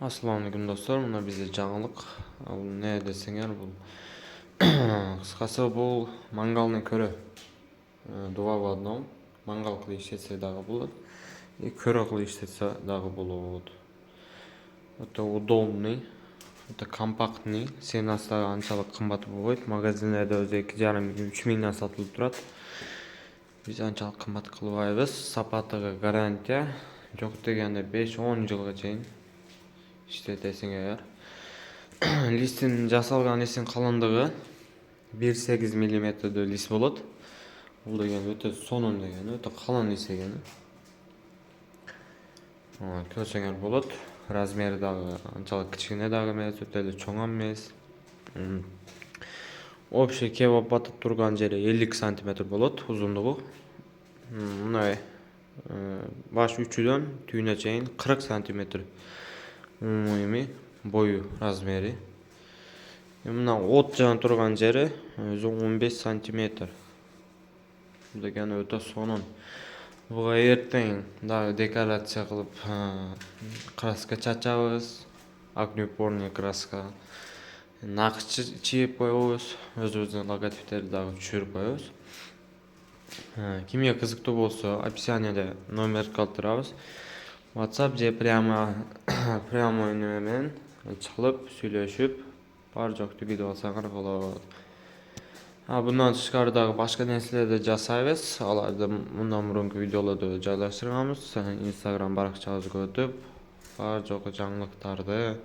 Assalamualaikum достор, мына бізде жаңалық. Ал не десеңер, бұл қысқасы бұл мангалный көрі. Два в одном. Мангал қылы іштетсе дағы болады, и көрі қылы іштетсе дағы болады. Это удобный, это компактный. Ценасы анчалық қымбат болбойт. Магазиндерде өзі 2,5-3 мыңнан сатылып тұрады. Біз анчалық қымбат қылбайбыз. Сапатыға гарантия. Жоқ дегенде 5-10 жылға чейин иштетесиң эгер. Листин жасалган листин калындыгы 1,8 мм лист болот. Бул деген өтө сонун деген, өтө калың лист экен. Көрсөңөр болот. Размери дагы анчалык кичине дагы эмес, өтө эле чоң эмес. Общий кебап батып турган жери 50 см болот узундугу. Мындай баш үчүдөн түйүнө чейин 40 см. Эми бою размери. Мына от жана турган жери өзү 15 см. Деген өтө сонун. Буга эртең дагы декорация кылып краска чачабыз. Огнеупорный краска. Накыш чийип коебуз. Өзүбүздүн логотиптерди дагы түшүрүп коебуз. Кимге кызыктуу болсо, описаниеде номер калтырабыз. WhatsApp же прямой менен чалып сүйлөшүп, бар жокту билип алсаңар болот. Bundan тышкары дагы башка нерселерди жасайбыз. Аларды мындан мурунку видеолордо жайлаштырганбыз. Instagram баракчабызга өтүп, бар жоку жаңылыктарды,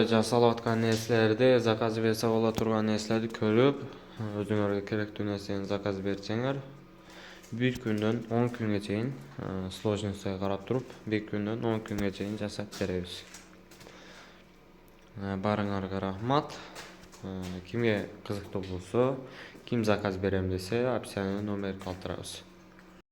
жасалып аткан нерселерди, заказ берсе боло турган нерселерди көрүп, өзүңөргө керектүү нерсени заказ берсеңер, 1 күндөн 10 күнгө чейин сложностьга карап туруп, 1 күндөн 10 күнгө чейин жасап беребиз. Барыңарга рахмат. Кимге кызыктуу болсо, ким заказ берем десе, описаниеде номер калтырабыз.